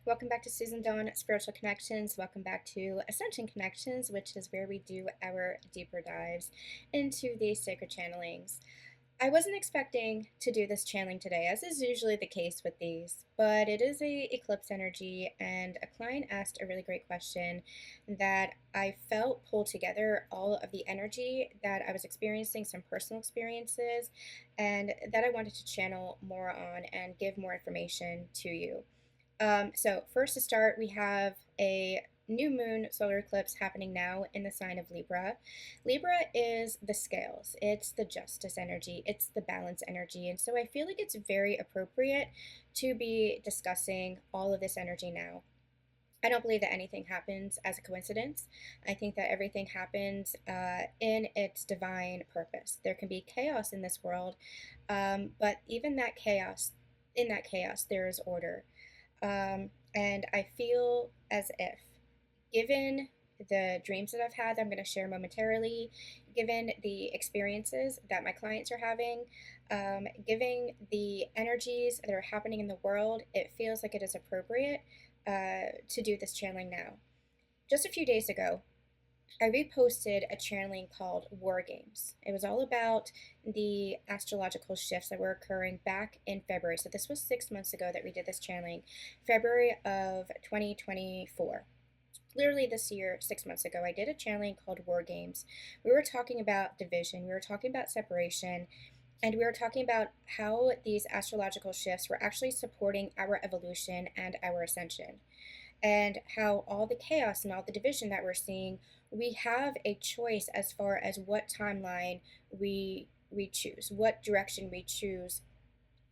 Welcome back to Susan Dawn Spiritual Connections. Welcome back to Ascension Connections, which is where we do our deeper dives into these sacred channelings. I wasn't expecting to do this channeling today, as is usually the case with these, but it is a eclipse energy, and a client asked a really great question that I felt pull together all of the energy that I was experiencing, some personal experiences, and that I wanted to channel more on and give more information to you. So first to start, we have a new moon solar eclipse happening now in the sign of Libra. Libra is the scales, it's the justice energy, it's the balance energy. And so I feel like it's very appropriate to be discussing all of this energy now. I don't believe that anything happens as a coincidence. I think that everything happens in its divine purpose. There can be chaos in this world, but even that chaos, in that chaos, there is order. And I feel as if, given the dreams that I've had that I'm going to share momentarily, given the experiences that my clients are having, given the energies that are happening in the world, it feels like it is appropriate to do this channeling now. Just a few days ago, I reposted a channeling called War Games. It was all about the astrological shifts that were occurring back in February. So this was 6 months ago that we did this channeling, February of 2024. Literally this year, 6 months ago, I did a channeling called War Games. We were talking about division, we were talking about separation, and we were talking about how these astrological shifts were actually supporting our evolution and our ascension, and how all the chaos and all the division that we're seeing, we have a choice as far as what timeline we choose, what direction we choose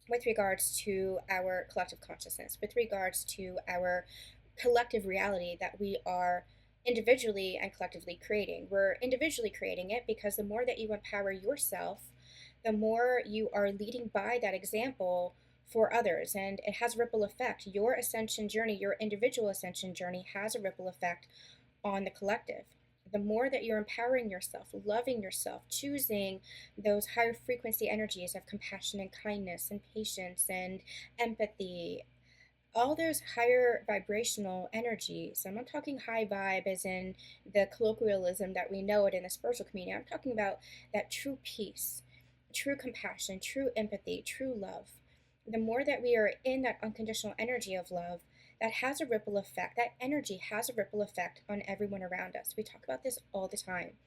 with regards to our collective consciousness, with regards to our collective reality that we are individually and collectively creating. We're individually creating it because the more that you empower yourself, the more you are leading by that example for others, and it has a ripple effect. Your ascension journey, your individual ascension journey, has a ripple effect on the collective. The more that you're empowering yourself, loving yourself, choosing those higher frequency energies of compassion and kindness and patience and empathy, all those higher vibrational energies. I'm not talking high vibe as in the colloquialism that we know it in the spiritual community. I'm talking about that true peace, true compassion, true empathy, true love. The more that we are in that unconditional energy of love, that has a ripple effect. That energy has a ripple effect on everyone around us. We talk about this all the time.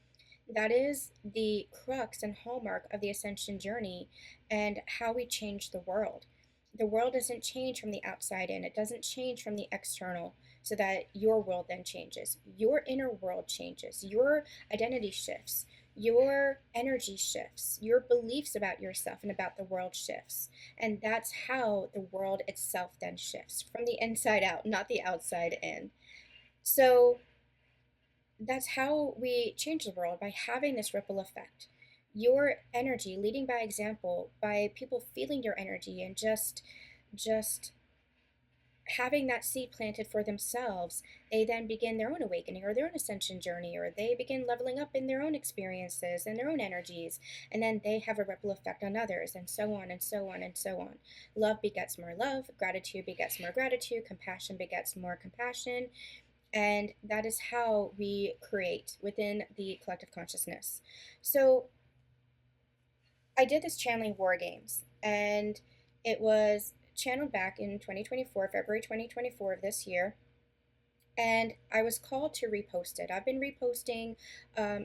That is the crux and hallmark of the ascension journey and how we change the world. The world doesn't change from the outside in, it doesn't change from the external so that your world then changes. Your inner world changes, your identity shifts, your energy shifts, your beliefs about yourself and about the world shifts. And that's how the world itself then shifts from the inside out, not the outside in. So that's how we change the world, by having this ripple effect. Your energy leading by example, by people feeling your energy and just having that seed planted for themselves, they then begin their own awakening or their own ascension journey, or they begin leveling up in their own experiences and their own energies, and then they have a ripple effect on others, and so on and so on and so on. Love begets more love, gratitude begets more gratitude, compassion begets more compassion, and that is how we create within the collective consciousness. So I did this channeling War Games, and it was channeled back in 2024, February 2024 of this year, and I was called to repost it. I've been reposting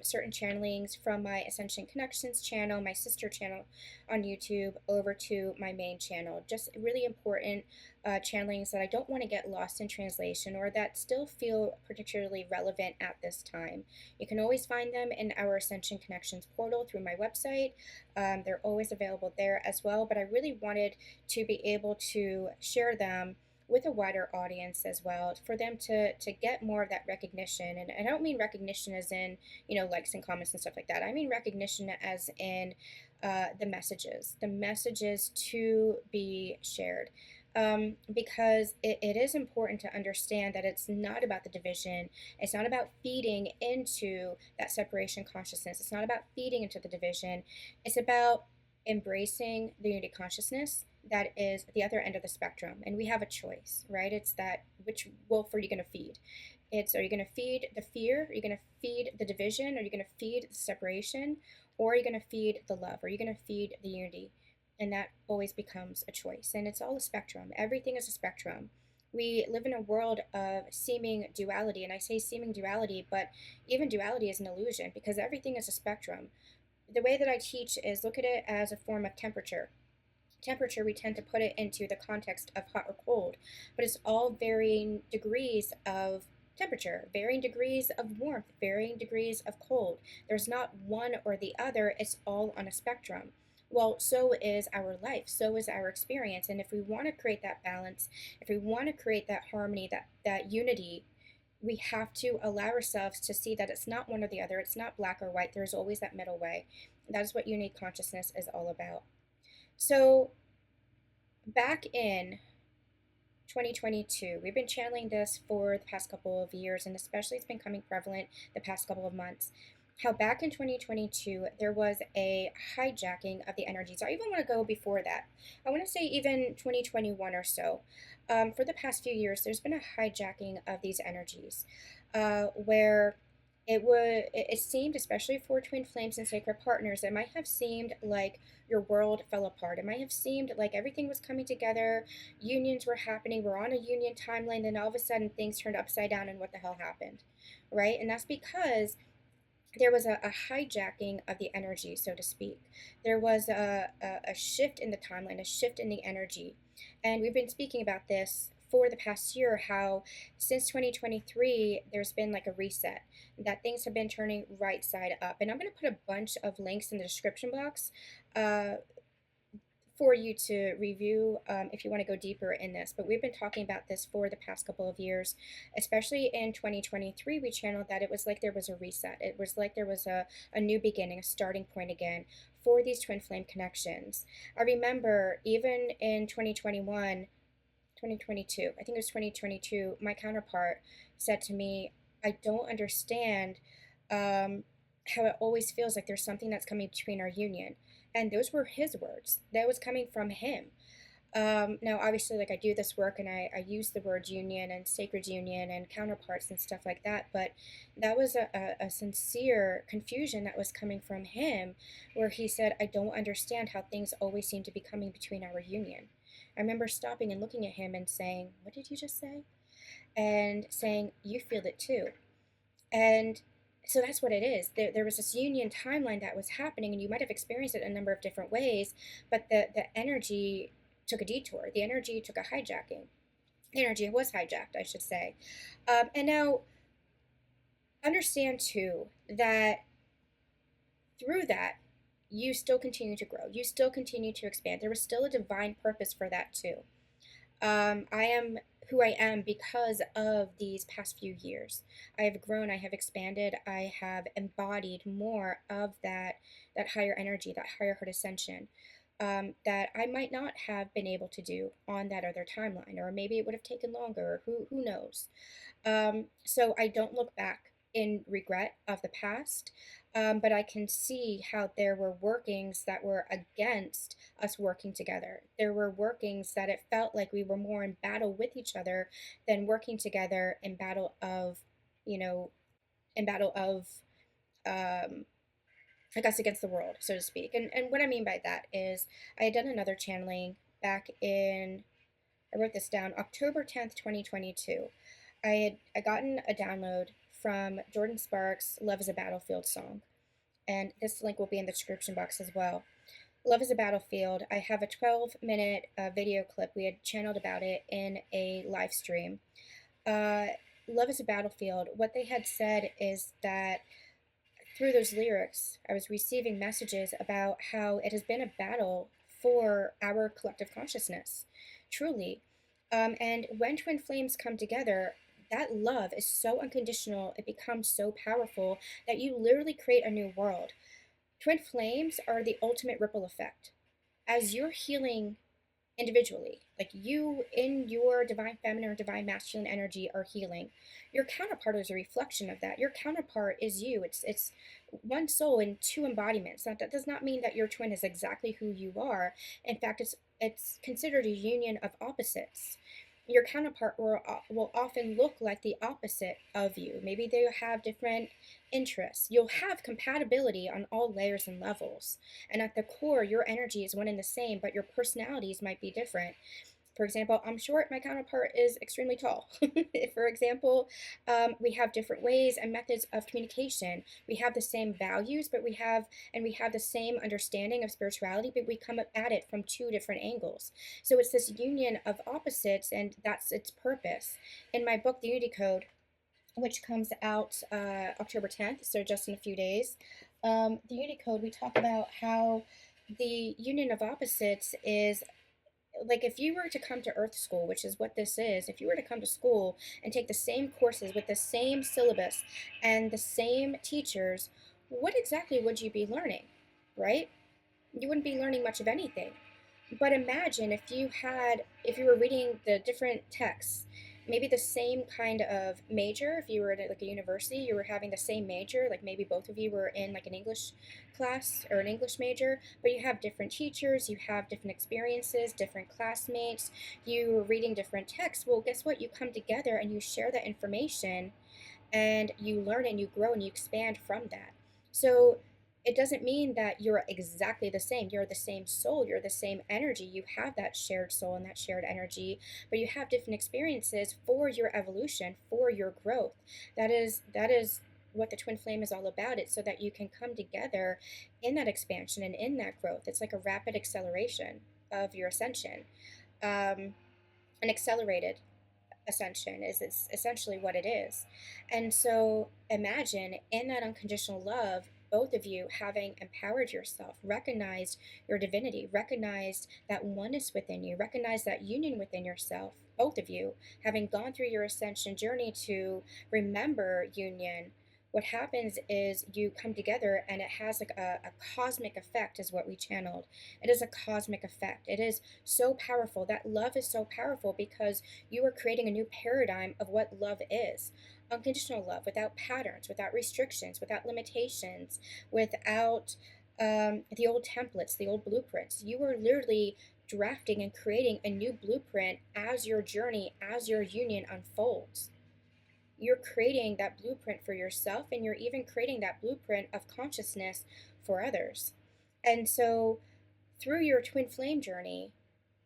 certain channelings from my Ascension Connections channel, my sister channel on YouTube, over to my main channel. Just really important channelings that I don't want to get lost in translation, or that still feel particularly relevant at this time. You can always find them in our Ascension Connections portal through my website. They're always available there as well, but I really wanted to be able to share them with a wider audience as well, for them to get more of that recognition. And I don't mean recognition as in, likes and comments and stuff like that. I mean recognition as in the messages to be shared. Because it is important to understand that it's not about the division. It's not about feeding into that separation consciousness. It's not about feeding into the division. It's about embracing the unity consciousness that is the other end of the spectrum, and we have a choice, right? It's that, which wolf are you going to feed? It's, are you going to feed the fear? Are you going to feed the division? Are you going to feed the separation? Or are you going to feed the love? Are you going to feed the unity? And that always becomes a choice. And it's all a spectrum. Everything is a spectrum. We live in a world of seeming duality. And I say seeming duality, but even duality is an illusion because everything is a spectrum. The way that I teach is look at it as a form of temperature. Temperature, we tend to put it into the context of hot or cold, but it's all varying degrees of temperature, varying degrees of warmth, varying degrees of cold. There's not one or the other, it's all on a spectrum. Well, so is our life, so is our experience. And if we want to create that balance, if we want to create that harmony, that unity, we have to allow ourselves to see that it's not one or the other, it's not black or white, there's always that middle way. That is what unique consciousness is all about. So, back in 2022, we've been channeling this for the past couple of years, and especially it's been coming prevalent the past couple of months. How back in 2022, there was a hijacking of the energies. I even want to go before that. I want to say even 2021 or so. For the past few years, there's been a hijacking of these energies where it seemed, especially for twin flames and sacred partners, it might have seemed like your world fell apart. It might have seemed like everything was coming together, unions were happening, we're on a union timeline, then all of a sudden things turned upside down, and what the hell happened, right? And that's because there was a hijacking of the energy, so to speak. There was a shift in the timeline, a shift in the energy. And we've been speaking about this for the past year, how since 2023, there's been like a reset, that things have been turning right side up. And I'm going to put a bunch of links in the description box uh, for you to review if you want to go deeper in this. But we've been talking about this for the past couple of years, especially in 2023. We channeled that it was like there was a reset. It was like there was a new beginning, a starting point again for these twin flame connections. I remember even in 2021, 2022, I think it was 2022, my counterpart said to me, I don't understand how it always feels like there's something that's coming between our union. And those were his words. That was coming from him. Now, obviously, like I do this work and I use the word union and sacred union and counterparts and stuff like that, but that was a sincere confusion that was coming from him, where he said, I don't understand how things always seem to be coming between our union. I remember stopping and looking at him and saying, what did you just say? And saying, you feel it too. And so that's what it is. There was this union timeline that was happening, and you might have experienced it in a number of different ways, but the energy took a detour. The energy took a hijacking. The energy was hijacked, I should say. And now, understand too that through that, you still continue to grow. You still continue to expand. There was still a divine purpose for that too. I am who I am because of these past few years. I have grown, I have expanded, I have embodied more of that higher energy, that higher heart ascension, that I might not have been able to do on that other timeline, or maybe it would have taken longer. Who knows? So I don't look back in regret of the past, but I can see how there were workings that were against us working together. There were workings that it felt like we were more in battle with each other than working together in battle of, you know, in battle of, I guess, against the world, so to speak. And what I mean by that is I had done another channeling back in, I wrote this down, October 10th, 2022. I gotten a download from Jordan Sparks' Love is a Battlefield song. And this link will be in the description box as well. Love is a Battlefield. I have a 12-minute video clip. We had channeled about it in a live stream. Love is a Battlefield. What they had said is that through those lyrics, I was receiving messages about how it has been a battle for our collective consciousness, truly. And when twin flames come together, that love is so unconditional, it becomes so powerful that you literally create a new world. Twin flames are the ultimate ripple effect. As you're healing individually. Like you in your divine feminine or divine masculine energy are healing. Your counterpart is a reflection of that. Your counterpart is you. It's one soul in two embodiments. That does not mean that your twin is exactly who you are. In fact, it's considered a union of opposites. Your counterpart will often look like the opposite of you. Maybe they have different interests. You'll have compatibility on all layers and levels. And at the core, your energy is one and the same, but your personalities might be different. For example, I'm short, my counterpart is extremely tall. For example, we have different ways and methods of communication. We have the same values, but we have the same understanding of spirituality, but we come at it from two different angles. So it's this union of opposites, and that's its purpose. In my book, The Unity Code, which comes out October 10th, so just in a few days, the Unity Code, we talk about how the union of opposites is like if you were to come to Earth School, which is what this is, if you were to come to school and take the same courses with the same syllabus and the same teachers, what exactly would you be learning, right? You wouldn't be learning much of anything. But imagine if you were reading the different texts, maybe the same kind of major. If you were at like a university, you were having the same major, like maybe both of you were in like an English class or an English major, but you have different teachers, you have different experiences, different classmates, you were reading different texts. Well, guess what? You come together and you share that information and you learn and you grow and you expand from that. So it doesn't mean that you're exactly the same. You're the same soul, you're the same energy. You have that shared soul and that shared energy, but you have different experiences for your evolution, for your growth. That is what the twin flame is all about. It's so that you can come together in that expansion and in that growth. It's like a rapid acceleration of your ascension. An accelerated ascension is it's essentially what it is. And so imagine in that unconditional love, both of you having empowered yourself, recognized your divinity, recognized that oneness within you, recognized that union within yourself, both of you having gone through your ascension journey to remember union. What happens is you come together and it has like a cosmic effect, is what we channeled. It is a cosmic effect. It is so powerful. That love is so powerful because you are creating a new paradigm of what love is. Unconditional love without patterns, without restrictions, without limitations, without the old templates, the old blueprints. You are literally drafting and creating a new blueprint as your journey, as your union unfolds. You're creating that blueprint for yourself, and you're even creating that blueprint of consciousness for others. And so, through your twin flame journey,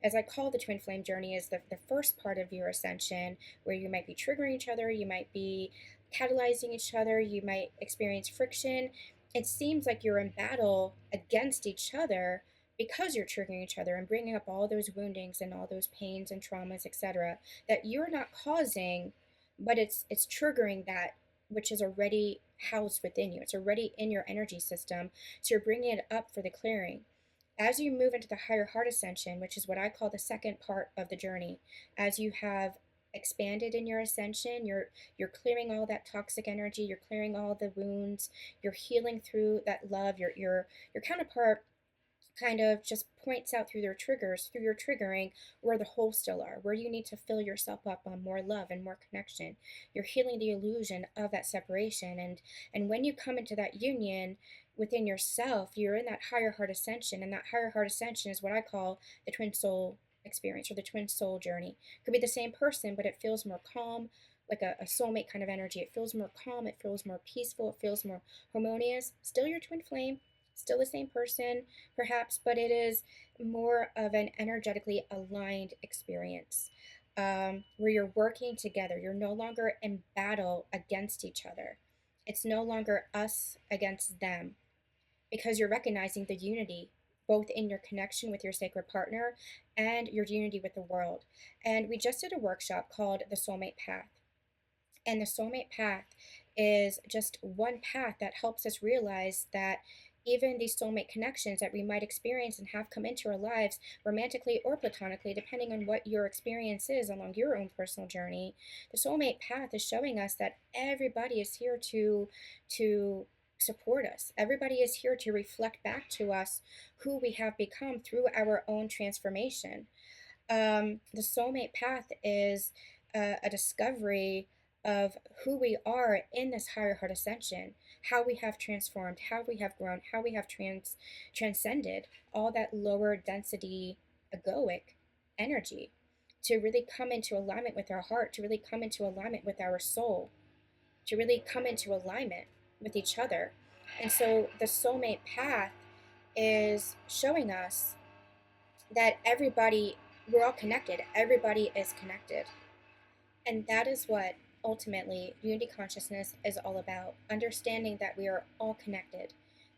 as I call the twin flame journey, is the first part of your ascension where you might be triggering each other, you might be catalyzing each other, you might experience friction. It seems like you're in battle against each other because you're triggering each other and bringing up all those woundings and all those pains and traumas, etc., that you're not causing, but it's triggering that which is already housed within you. It's already in your energy system, so you're bringing it up for the clearing. As you move into the higher heart ascension, which is what I call the second part of the journey, as you have expanded in your ascension, you're clearing all that toxic energy, you're clearing all the wounds, you're healing through that love. Your counterpart kind of just points out through their triggers, through your triggering, where the holes still are, where you need to fill yourself up on more love and more connection. You're healing the illusion of that separation. And when you come into that union within yourself, you're in that higher heart ascension. And that higher heart ascension is what I call the twin soul experience, or the twin soul journey. It could be the same person, but it feels more calm, like a soulmate kind of energy. It feels more calm, it feels more peaceful, it feels more harmonious. Still your twin flame, still the same person, perhaps, but it is more of an energetically aligned experience, where you're working together. You're no longer in battle against each other. It's no longer us against them, because you're recognizing the unity both in your connection with your sacred partner and your unity with the world. And we just did a workshop called The Soulmate Path. And the soulmate path is just one path that helps us realize that even these soulmate connections that we might experience and have come into our lives, romantically or platonically, depending on what your experience is along your own personal journey, the soulmate path is showing us that everybody is here to support us. Everybody is here to reflect back to us who we have become through our own transformation. The soulmate path is a discovery of who we are in this higher heart ascension, how we have transformed, how we have grown, how we have transcended all that lower density egoic energy to really come into alignment with our heart, to really come into alignment with our soul, to really come into alignment with each other. And so the soulmate path is showing us that we're all connected, everybody is connected. And that is what ultimately unity consciousness is all about, understanding that we are all connected.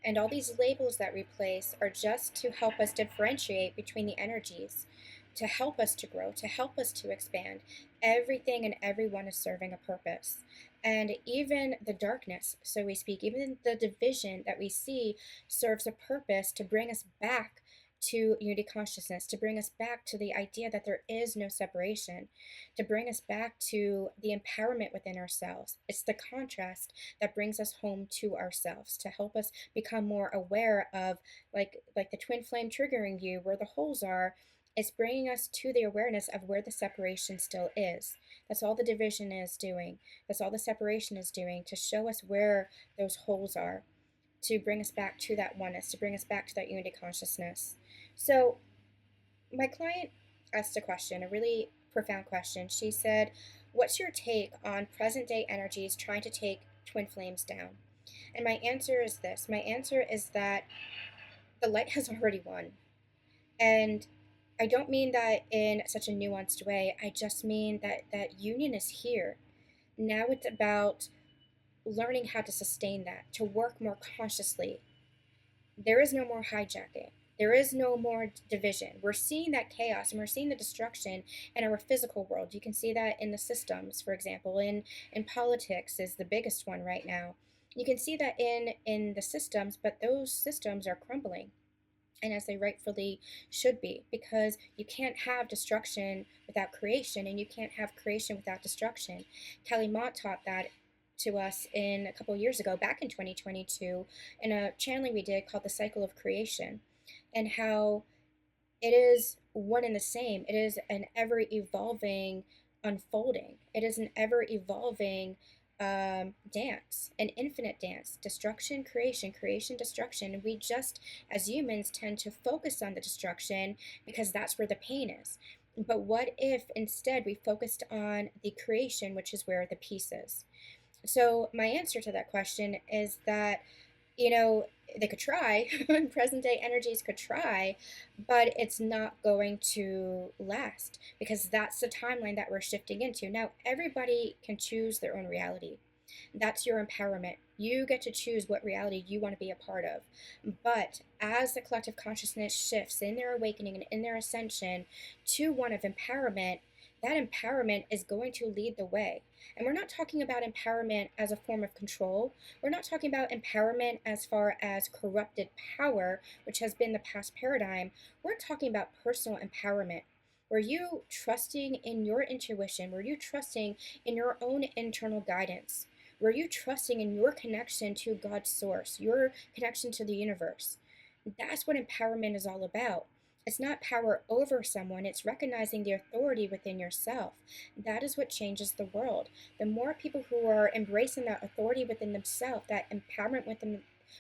And all these labels that we place are just to help us differentiate between the energies, to help us to grow, to help us to expand. Everything and everyone is serving a purpose. And even the darkness, so we speak, even the division that we see serves a purpose to bring us back to unity consciousness, to bring us back to the idea that there is no separation, to bring us back to the empowerment within ourselves. It's the contrast that brings us home to ourselves, to help us become more aware of, like the twin flame triggering you, where the holes are. It's bringing us to the awareness of where the separation still is. That's all the division is doing. That's all the separation is doing, to show us where those holes are, to bring us back to that oneness, to bring us back to that unity consciousness. So my client asked a question, a really profound question. She said, "What's your take on present day energies trying to take twin flames down?" And my answer is this: my answer is that the light has already won. And I don't mean that in such a nuanced way. I just mean that union is here. Now it's about learning how to sustain that, to work more consciously. There is no more hijacking. There is no more division. We're seeing that chaos and we're seeing the destruction in our physical world. You can see that in the systems, for example, in politics is the biggest one right now. You can see that in the systems, but those systems are crumbling, and as they rightfully should be, because you can't have destruction without creation, and you can't have creation without destruction. Kelly Mott taught that to us in a couple of years ago, back in 2022, in a channeling we did called The Cycle of Creation, and how it is one and the same. It is an ever evolving unfolding. It is an ever evolving dance, an infinite dance, destruction, creation, creation, destruction. And we just, as humans, tend to focus on the destruction because that's where the pain is. But what if instead we focused on the creation, which is where the peace is? So, my answer to that question is that, you know, they could try, present day energies could try, but it's not going to last because that's the timeline that we're shifting into. Now, everybody can choose their own reality. That's your empowerment. You get to choose what reality you want to be a part of. But as the collective consciousness shifts in their awakening and in their ascension to one of empowerment, that empowerment is going to lead the way. And we're not talking about empowerment as a form of control. We're not talking about empowerment as far as corrupted power, which has been the past paradigm. We're talking about personal empowerment. Were you trusting in your intuition? Were you trusting in your own internal guidance? Were you trusting in your connection to God's source, your connection to the universe? That's what empowerment is all about. It's not power over someone, it's recognizing the authority within yourself. That is what changes the world. The more people who are embracing that authority within themselves, that empowerment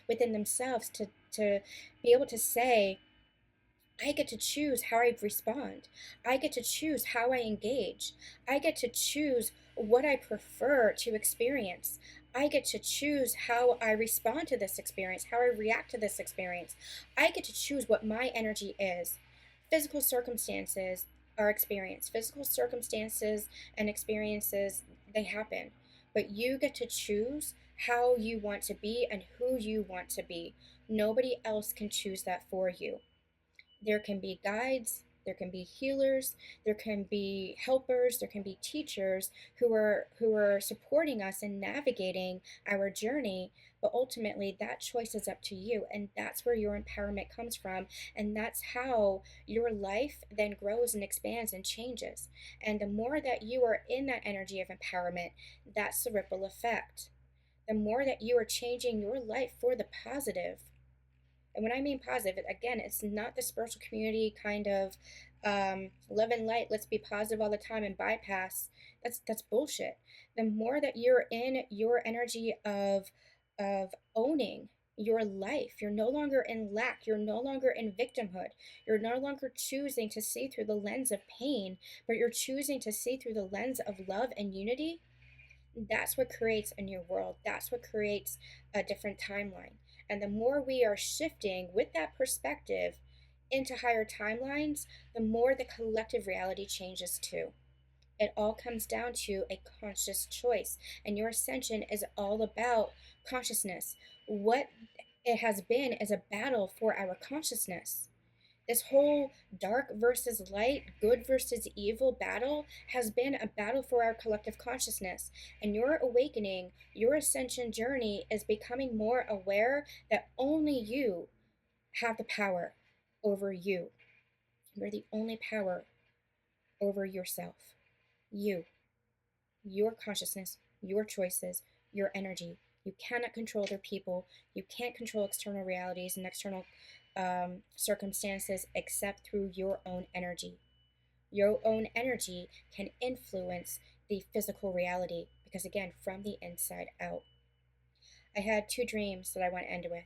within themselves to be able to say, I get to choose how I respond. I get to choose how I engage. I get to choose what I prefer to experience. I get to choose how I respond to this experience, how I react to this experience. I get to choose what my energy is. Physical circumstances are experienced. Physical circumstances and experiences, they happen. But you get to choose how you want to be and who you want to be. Nobody else can choose that for you. There can be guides, there can be healers, there can be helpers, there can be teachers who are supporting us in navigating our journey, but ultimately that choice is up to you, and that's where your empowerment comes from, and that's how your life then grows and expands and changes. And the more that you are in that energy of empowerment, that's the ripple effect. The more that you are changing your life for the positive, and when I mean positive, again, it's not the spiritual community kind of Love and light, let's be positive all the time and bypass. That's bullshit. The more that you're in your energy of owning your life, you're no longer in lack, you're no longer in victimhood, you're no longer choosing to see through the lens of pain, but you're choosing to see through the lens of love and unity. That's what creates a new world. That's what creates a different timeline. And the more we are shifting with that perspective into higher timelines, the more the collective reality changes too. It all comes down to a conscious choice. And your ascension is all about consciousness. What it has been is a battle for our consciousness. This whole dark versus light, good versus evil battle has been a battle for our collective consciousness. And your awakening, your ascension journey is becoming more aware that only you have the power over you. You're the only power over yourself. You, your consciousness, your choices, your energy. You cannot control other people. You can't control external realities and external circumstances except through your own energy. Your own energy can influence the physical reality because, again, from the inside out. I had two dreams that I want to end with.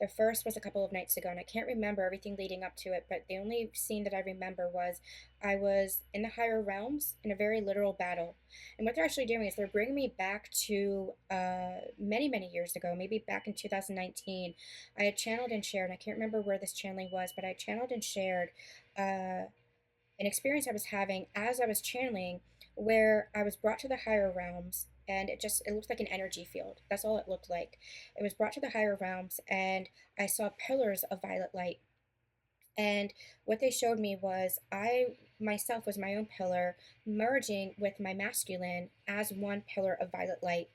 The first was a couple of nights ago, and I can't remember everything leading up to it, but the only scene that I remember was I was in the higher realms in a very literal battle. And what they're actually doing is they're bringing me back to many, many years ago, maybe back in 2019. I had channeled and shared, and I can't remember where this channeling was, but I channeled and shared uh, an experience I was having as I was channeling where I was brought to the higher realms and it looked like an energy field. That's all it looked like. It was brought to the higher realms and I saw pillars of violet light. And what they showed me was I myself was my own pillar merging with my masculine as one pillar of violet light.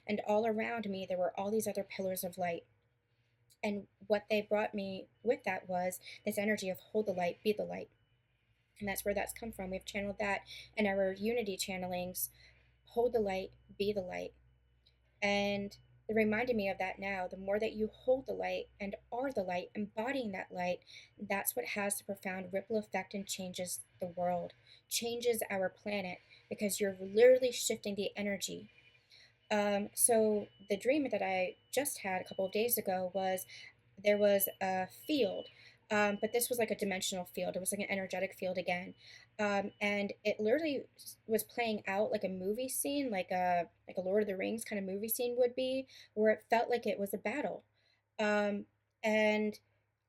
And all around me there were all these other pillars of light. And what they brought me with that was this energy of hold the light, be the light. And that's where that's come from. We've channeled that in our unity channelings. Hold the light, be the light. And it reminded me of that now. The more that you hold the light and are the light, embodying that light, that's what has the profound ripple effect and changes the world, changes our planet, because you're literally shifting the energy. So the dream that I just had a couple of days ago was there was a field, but this was like a dimensional field. It was like an energetic field again, and it literally was playing out like a movie scene, like a Lord of the Rings kind of movie scene would be, where it felt like it was a battle, um, and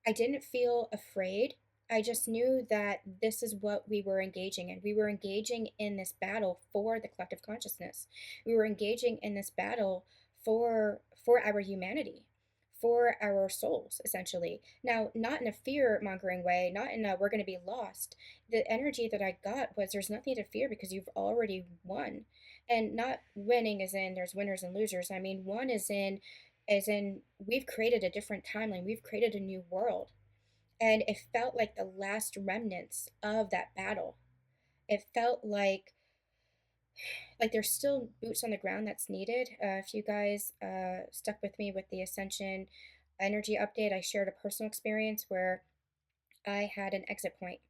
I didn't feel afraid. I just knew that this is what we were engaging in. We were engaging in this battle for the collective consciousness. We were engaging in this battle for our humanity, for our souls, essentially. Now, not in a fear mongering way, not in a we're going to be lost. The energy that I got was there's nothing to fear because you've already won. And not winning as in there's winners and losers. I mean, one is in as in we've created a different timeline, we've created a new world, and it felt like the last remnants of that battle. It felt like there's still boots on the ground that's needed. If you guys stuck with me with the Ascension energy update, I shared a personal experience where I had an exit point.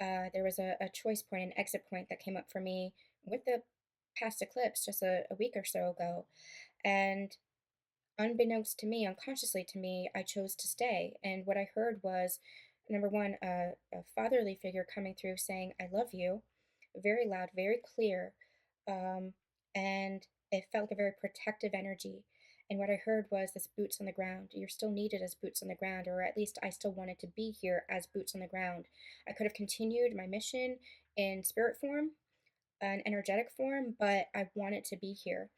There was a choice point, an exit point that came up for me with the past eclipse just a week or so ago, and unbeknownst to me, unconsciously to me, I chose to stay. And what I heard was number one, a fatherly figure coming through saying, I love you, very loud, very clear. Um, and it felt like a very protective energy. And what I heard was this boots on the ground. You're still needed as boots on the ground, or at least I still wanted to be here as boots on the ground. I could have continued my mission in spirit form, an energetic form, but I wanted to be here.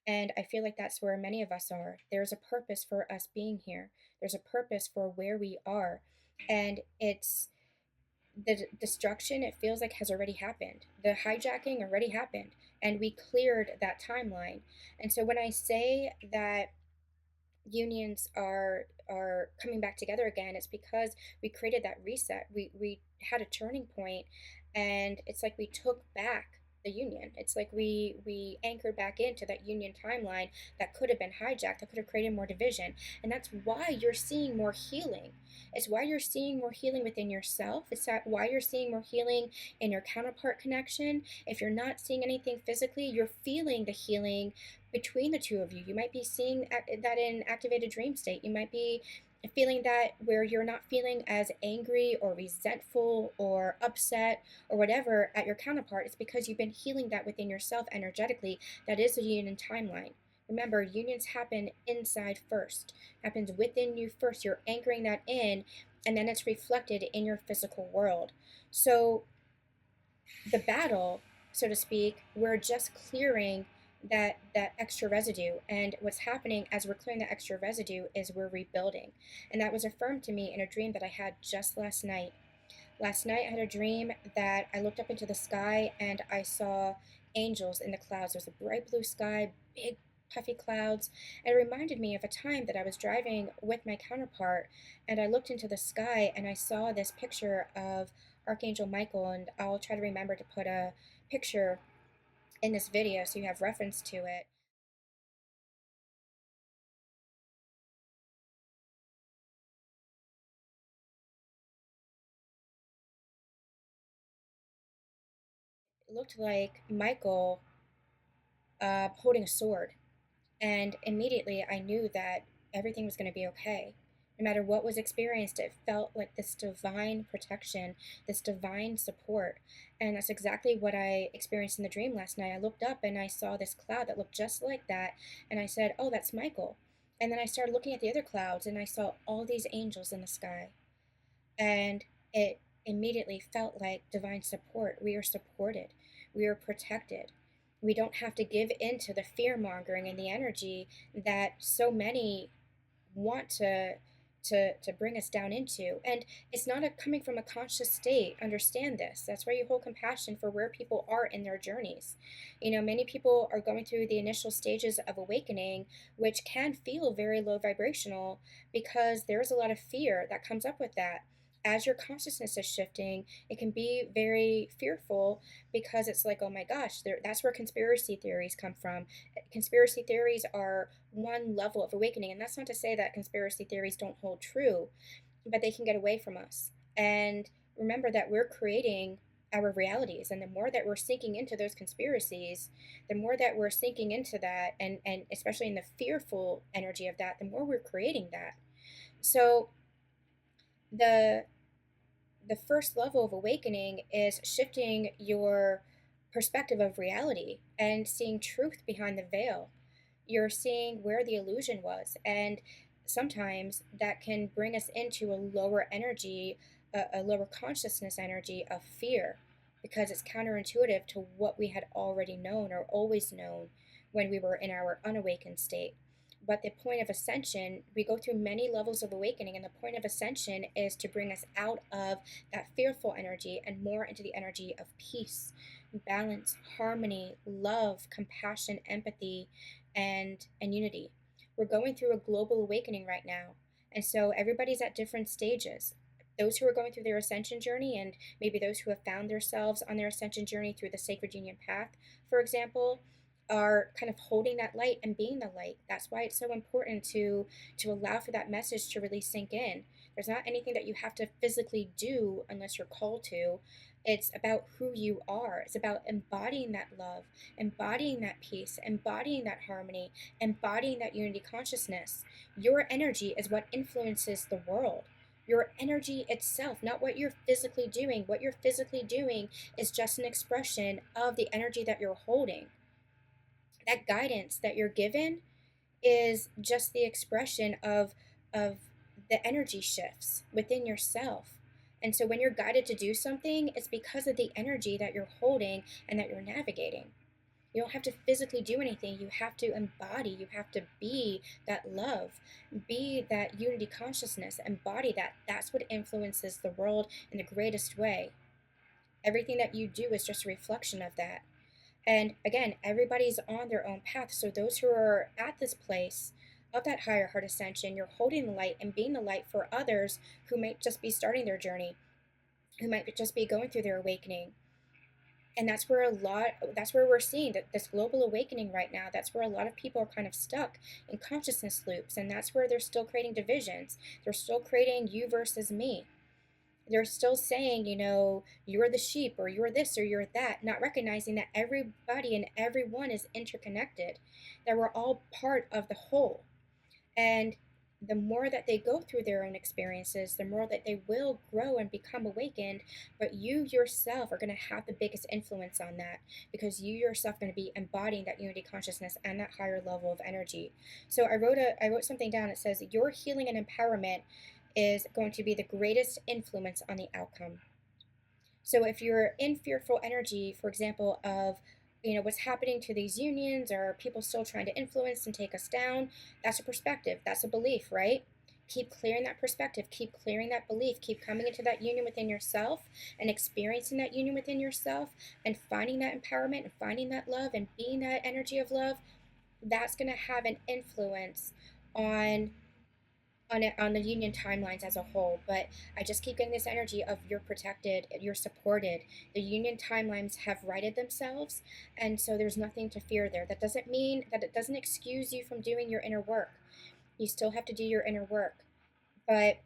And I feel like that's where many of us are. There's a purpose for us being here. There's a purpose for where we are. And it's the destruction, it feels like, has already happened. The hijacking already happened. And we cleared that timeline. And so when I say that unions are coming back together again, it's because we created that reset. We had a turning point, and it's like we took back the union. It's like we anchored back into that union timeline that could have been hijacked, that could have created more division. And that's why you're seeing more healing. It's why you're seeing more healing within yourself. It's why you're seeing more healing in your counterpart connection. If you're not seeing anything physically, you're feeling the healing between the two of you. You might be seeing that in activated dream state. You might be feeling that where you're not feeling as angry or resentful or upset or whatever at your counterpart. It's because you've been healing that within yourself energetically. That is the union timeline. Remember, unions happen inside first, happens within you first. You're anchoring that in, and then it's reflected in your physical world. So the battle, so to speak, we're just clearing that extra residue. And what's happening as we're clearing that extra residue is we're rebuilding. And that was affirmed to me in a dream that I had just last night. Last night, I had a dream that I looked up into the sky and I saw angels in the clouds. There was a bright blue sky, big puffy clouds. And it reminded me of a time that I was driving with my counterpart and I looked into the sky and I saw this picture of Archangel Michael. And I'll try to remember to put a picture in this video so you have reference to it. It looked like Michael holding a sword. And immediately I knew that everything was going to be okay. No matter what was experienced, it felt like this divine protection, this divine support. And that's exactly what I experienced in the dream last night. I looked up and I saw this cloud that looked just like that. And I said, "Oh, that's Michael." And then I started looking at the other clouds and I saw all these angels in the sky. And it immediately felt like divine support. We are supported, we are protected. We don't have to give in to the fear mongering and the energy that so many want to bring us down into. And it's not coming from a conscious state. Understand this. That's why you hold compassion for where people are in their journeys. You know, many people are going through the initial stages of awakening, which can feel very low vibrational because there's a lot of fear that comes up with that. As your consciousness is shifting, it can be very fearful because it's like, oh my gosh, that's where conspiracy theories come from. Conspiracy theories are one level of awakening. And that's not to say that conspiracy theories don't hold true, but they can get away from us. And remember that we're creating our realities. And the more that we're sinking into those conspiracies, the more that we're sinking into that, and especially in the fearful energy of that, the more we're creating that. So the the first level of awakening is shifting your perspective of reality and seeing truth behind the veil. You're seeing where the illusion was. And sometimes that can bring us into a lower energy, a lower consciousness energy of fear, because it's counterintuitive to what we had already known or always known when we were in our unawakened state. But the point of ascension, we go through many levels of awakening, and the point of ascension is to bring us out of that fearful energy and more into the energy of peace, balance, harmony, love, compassion, empathy, and unity. We're going through a global awakening right now. And so everybody's at different stages. Those who are going through their ascension journey, and maybe those who have found themselves on their ascension journey through the sacred union path, for example, are kind of holding that light and being the light. That's why it's so important to allow for that message to really sink in. There's not anything that you have to physically do unless you're called to. It's about who you are. It's about embodying that love, embodying that peace, embodying that harmony, embodying that unity consciousness. Your energy is what influences the world. Your energy itself, not what you're physically doing. What you're physically doing is just an expression of the energy that you're holding. That guidance that you're given is just the expression of the energy shifts within yourself. And so when you're guided to do something, it's because of the energy that you're holding and that you're navigating. You don't have to physically do anything. You have to embody, you have to be that love, be that unity consciousness, embody that. That's what influences the world in the greatest way. Everything that you do is just a reflection of that. And again, everybody's on their own path. So those who are at this place of that higher heart ascension, you're holding the light and being the light for others who might just be starting their journey, who might just be going through their awakening. And that's where we're seeing that this global awakening right now. That's where a lot of people are kind of stuck in consciousness loops, and that's where they're still creating divisions. They're still creating you versus me. They're still saying, you're the sheep, or you're this, or you're that, not recognizing that everybody and everyone is interconnected, that we're all part of the whole. And the more that they go through their own experiences, the more that they will grow and become awakened. But you yourself are going to have the biggest influence on that, because you yourself are going to be embodying that unity consciousness and that higher level of energy. So I wrote something down. It says your healing and empowerment is going to be the greatest influence on the outcome. So if you're in fearful energy, for example, of what's happening to these unions, or people still trying to influence and take us down, that's a perspective, that's a belief, right? Keep clearing that perspective, keep clearing that belief, keep coming into that union within yourself and experiencing that union within yourself, and finding that empowerment and finding that love and being that energy of love. That's going to have an influence on on the union timelines as a whole. But I just keep getting this energy of you're protected, you're supported. The union timelines have righted themselves, and so there's nothing to fear there. That doesn't mean that it doesn't excuse you from doing your inner work. You still have to do your inner work, but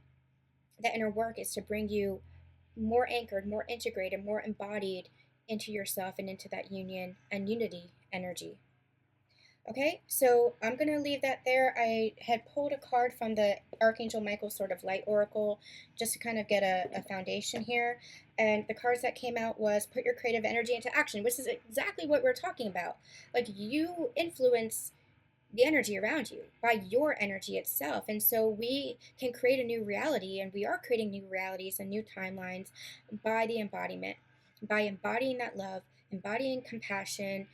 that inner work is to bring you more anchored, more integrated, more embodied into yourself and into that union and unity energy. Okay, so I'm going to leave that there. I had pulled a card from the Archangel Michael sort of light oracle just to kind of get a foundation here. And the cards that came out was put your creative energy into action, which is exactly what we're talking about. Like, you influence the energy around you by your energy itself. And so we can create a new reality, and we are creating new realities and new timelines by the embodiment, by embodying that love, embodying compassion,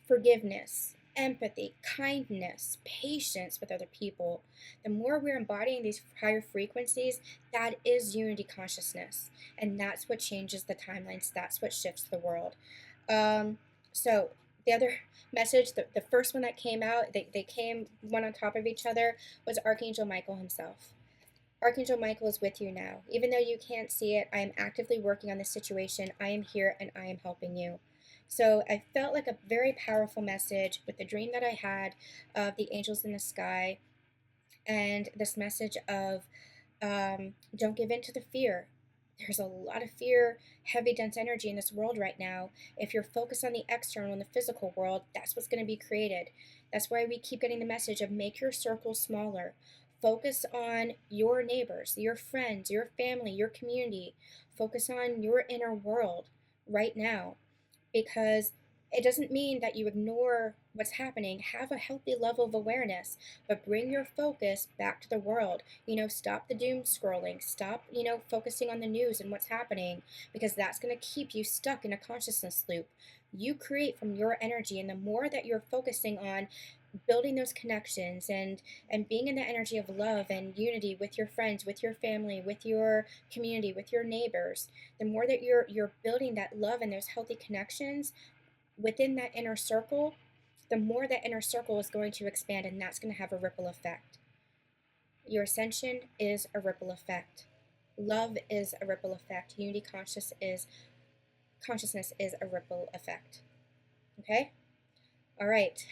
forgiveness, empathy, kindness, patience with other people. The more we're embodying these higher frequencies, that is unity consciousness. And that's what changes the timelines. That's what shifts the world. So the other message, the first one that came out, they came one on top of each other, was Archangel Michael himself. Archangel Michael is with you now. Even though you can't see it, I am actively working on this situation. I am here and I am helping you. So I felt like a very powerful message with the dream that I had of the angels in the sky, and this message of don't give in to the fear. There's a lot of fear, heavy, dense energy in this world right now. If you're focused on the external and the physical world, that's what's going to be created. That's why we keep getting the message of make your circle smaller. Focus on your neighbors, your friends, your family, your community. Focus on your inner world right now, because it doesn't mean that you ignore what's happening. Have a healthy level of awareness, but bring your focus back to the world. Stop the doom scrolling. Stop, focusing on the news and what's happening, because that's going to keep you stuck in a consciousness loop. You create from your energy, and the more that you're focusing on building those connections and being in the energy of love and unity with your friends, with your family, with your community, with your neighbors, the more that you're building that love and those healthy connections within that inner circle, the more that inner circle is going to expand, and that's going to have a ripple effect. Your ascension is a ripple effect. Love is a ripple effect. Unity consciousness is a ripple effect. Okay? All right.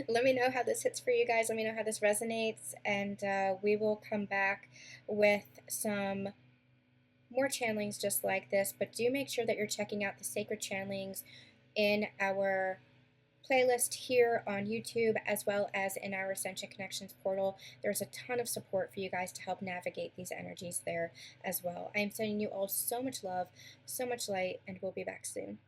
Let me know how this hits for you guys. Let me know how this resonates, and we will come back with some more channelings just like this. But do make sure that you're checking out the sacred channelings in our playlist here on YouTube, as well as in our Ascension Connections portal. There's a ton of support for you guys to help navigate these energies there as well. I am sending you all so much love, so much light, and we'll be back soon.